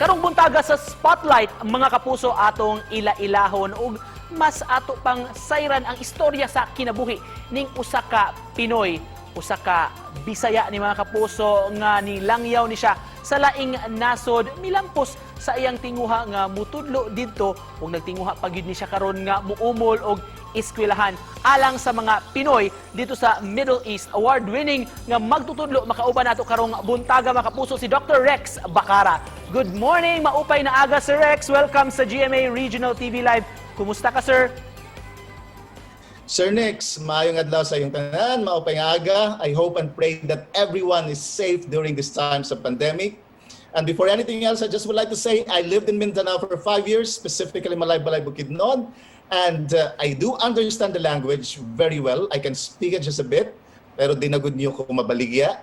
Karong buntaga sa spotlight mga kapuso atong ila-ilahon ug mas ato pang sayran ang istorya sa kinabuhi ning usa ka Pinoy, usa ka Bisaya ni mga kapuso nga nilangyaw ni siya sa laing nasod milampos sa iyang tinguha nga mutudlo didto ug nagtinguha pa gyud ni siya karon nga muumol og eskwelahan alang sa mga Pinoy dito sa Middle East. Award-winning nga magtutudlo makauban nato karong buntaga mga kapuso si Dr. Rex Bacara. Good morning, maupay na aga Sir Rex. Welcome sa GMA Regional TV Live. Kumusta ka, sir? Sir Nix, maayong adlaw sa iyong tanan, maupay nga aga. I hope and pray that everyone is safe during this times of pandemic. And before anything else, I just would like to say I lived in Mindanao for 5 years, specifically Balay Bukidnon. And I do understand the language very well. I can speak it just a bit, pero dinagod niyo ko mabaligya.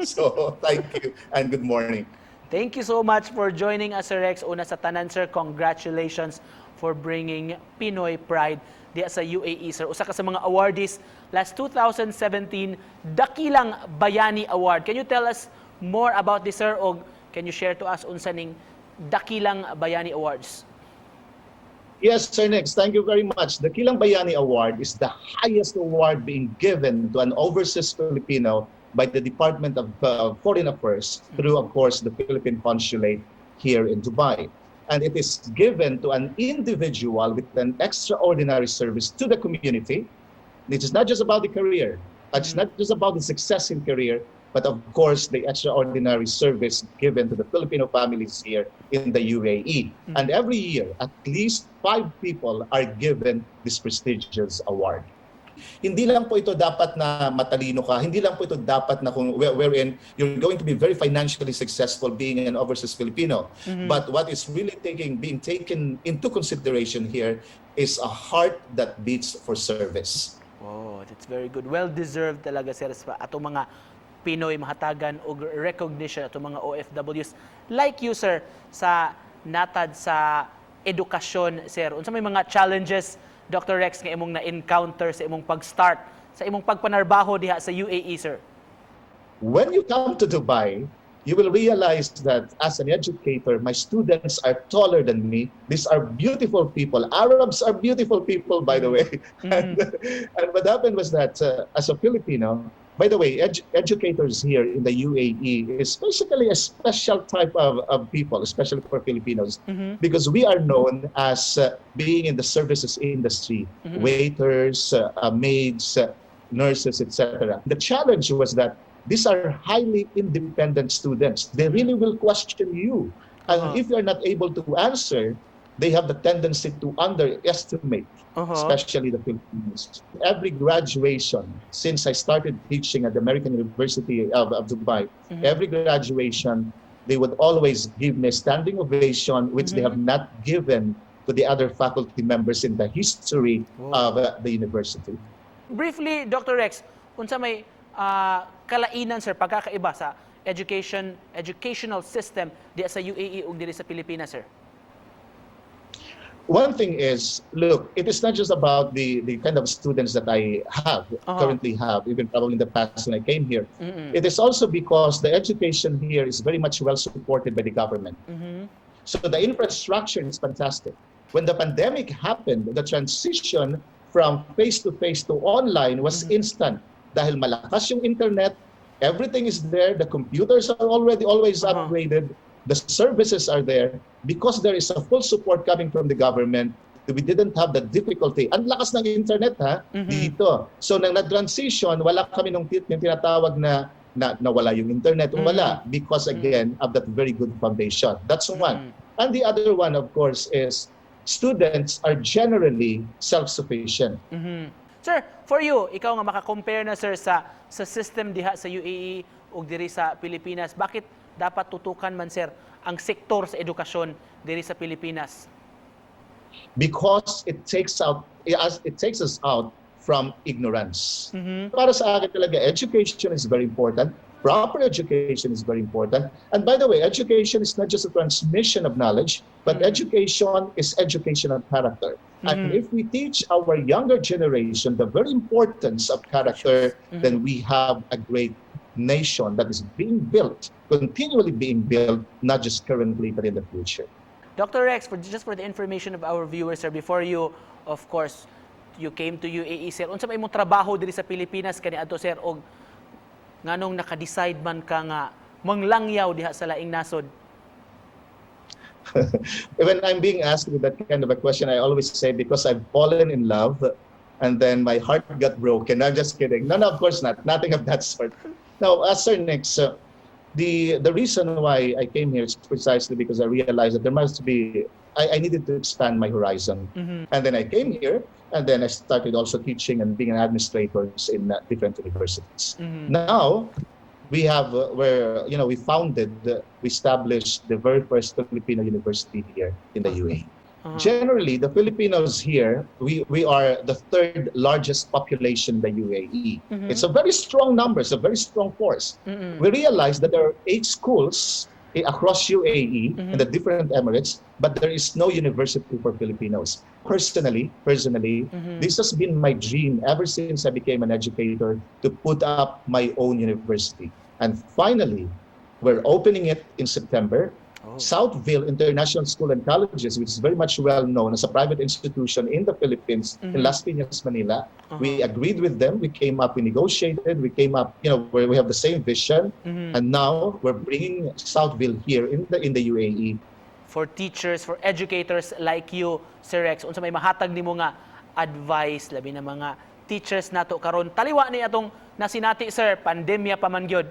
So, thank you and good morning. Thank you so much for joining us, Sir Rex. Una sa tanan, sir, congratulations for bringing Pinoy pride diya sa UAE, sir. Usa ka sa mga awardees last 2017 Dakilang Bayani Award. Can you tell us more about this, sir? O can you share to us unsa ning Dakilang Bayani Awards? Yes, Sir Nix, thank you very much. The Dakilang Bayani Award is the highest award being given to an overseas Filipino by the Department of Foreign Affairs through, of course, the Philippine Consulate here in Dubai. And it is given to an individual with an extraordinary service to the community. It is not just about the career, it's not just about the success in career, but of course the extraordinary service given to the Filipino families here in the UAE. And every year, at least 5 people are given this prestigious award. Hindi lang po ito dapat na matalino ka, hindi lang po ito dapat na kung wherein you're going to be very financially successful being an overseas Filipino. But what is really being taken into consideration here is a heart that beats for service. Oh, that's very good. Well-deserved talaga, sir, sa ato mga Pinoy mahatagan og recognition ato mga OFWs like you, sir, sa natad sa edukasyon, sir. Unsa may mga challenges, Dr. Rex, nga imong na-encounter sa imong pag-start, sa imong pagpanarbaho diha sa UAE, sir? When you come to Dubai, you will realize that as an educator, my students are taller than me. These are beautiful people. Arabs are beautiful people, by the way. And what happened was that as a Filipino, by the way, educators here in the UAE is basically a special type of people, especially for Filipinos, because we are known as being in the services industry, waiters, maids, nurses, etc. The challenge was that these are highly independent students. They really will question you. And if you're not able to answer, they have the tendency to underestimate, especially the Filipinos. Every graduation, since I started teaching at the American University of Dubai, every graduation, they would always give me a standing ovation, which they have not given to the other faculty members in the history of the university. Briefly, Dr. Rex, unsa may kalainan, sir, pagkakaiba sa educational system diya sa UAE ug diri sa Pilipinas, sir? One thing is, look, it is not just about the kind of students that I currently have, even probably in the past when I came here. It is also because the education here is very much well supported by the government. So the infrastructure is fantastic. When the pandemic happened, the transition from face-to-face to online was instant. Dahil malakas yung internet, everything is there, the computers are always upgraded, the services are there. Because there is a full support coming from the government, we didn't have the difficulty. Ang lakas ng internet dito. So nang nag-transition, wala kami nung tinatawag na wala yung internet. Wala. Because again, of that very good foundation. That's one. And the other one, of course, is students are generally self-sufficient. Sir, for you, ikaw nga makakompare na, sir, sa system diha sa UAE ug diri sa Pilipinas, bakit dapat tutukan man, sir, ang sektor sa edukasyon diri sa Pilipinas? Because it takes us out from ignorance. Para sa akin talaga, education is very important. Proper education is very important. And by the way, education is not just a transmission of knowledge, but education is education of character. And if we teach our younger generation the very importance of character, then we have a great nation that is being built, continually being built, not just currently, but in the future. Dr. Rex, just for the information of our viewers, sir, before you, of course, you came to UAE, sir, unsa may imong trabaho diri sa Pilipinas kaniadto, sir, og nganong naka-decide man ka nga manglangyaw diha sa laing nasod? When I'm being asked with that kind of a question, I always say because I've fallen in love and then my heart got broken. I'm just kidding. No, of course not. Nothing of that sort. Now, Sir Nix, the reason why I came here is precisely because I realized that there must be, I needed to expand my horizon. And then I came here, and then I started also teaching and being an administrator in different universities. Now, we have we established the very first Filipino university here in the UAE. Generally, the Filipinos here, we are the third largest population in the UAE. It's a very strong number, it's a very strong force. We realize that there are 8 schools across UAE in the different Emirates, but there is no university for Filipinos. Personally, this has been my dream ever since I became an educator to put up my own university. And finally, we're opening it in September. Southville International School and Colleges, which is very much well known as a private institution in the Philippines, in Las Piñas, Manila. We agreed with them. We came up, we negotiated, we came up, where we have the same vision. And now we're bringing Southville here in the UAE. For teachers, for educators like you, Sir Rex, unsa may mahatag nimo nga advice labi na mga teachers nato karon taliwa ni atong nasinati, sir, pandemya pa man gyud?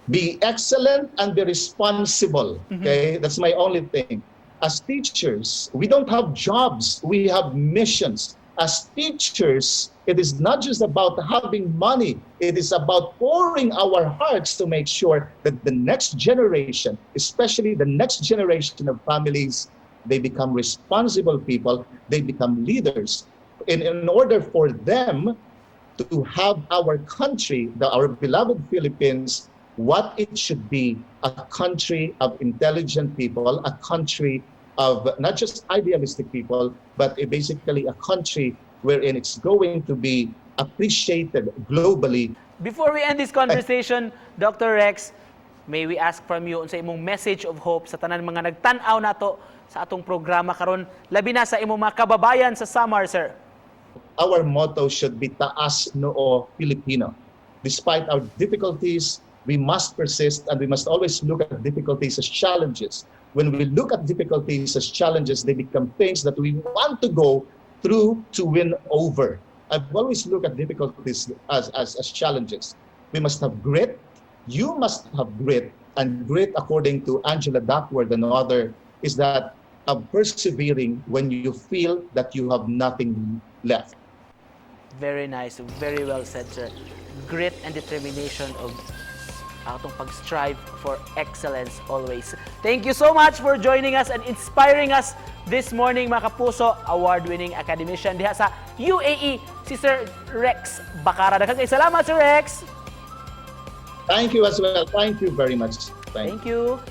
Be excellent and be responsible. Okay, that's my only thing. As teachers, we don't have jobs, we have missions. As teachers, it is not just about having money, it is about pouring our hearts to make sure that the next generation, especially the next generation of families, they become responsible people, they become leaders. In order for them to have our country, our beloved Philippines, what it should be, a country of intelligent people, a country of not just idealistic people, but basically a country wherein it's going to be appreciated globally. Before we end this conversation, Dr. Rex, may we ask from you unsa imong message of hope sa tanan mga nagtan-aw nato sa atong programa karon, labi na sa imong mga kababayan sa Samar, sir? Our motto should be Taas Noo Filipino. Despite our difficulties, we must persist and we must always look at difficulties as challenges. When we look at difficulties as challenges, they become things that we want to go through to win over. I've always looked at difficulties as challenges. We must have grit. You must have grit. And grit, according to Angela Duckworth and other, is that of persevering when you feel that you have nothing left. Very nice. Very well said, sir. Grit and determination of atong pag-strive for excellence always. Thank you so much for joining us and inspiring us this morning, mga kapuso. Award-winning academician diha sa UAE, si Sir Rex Bacara. Daghang salamat, Sir Rex. Thank you as well. Thank you very much. Thank you.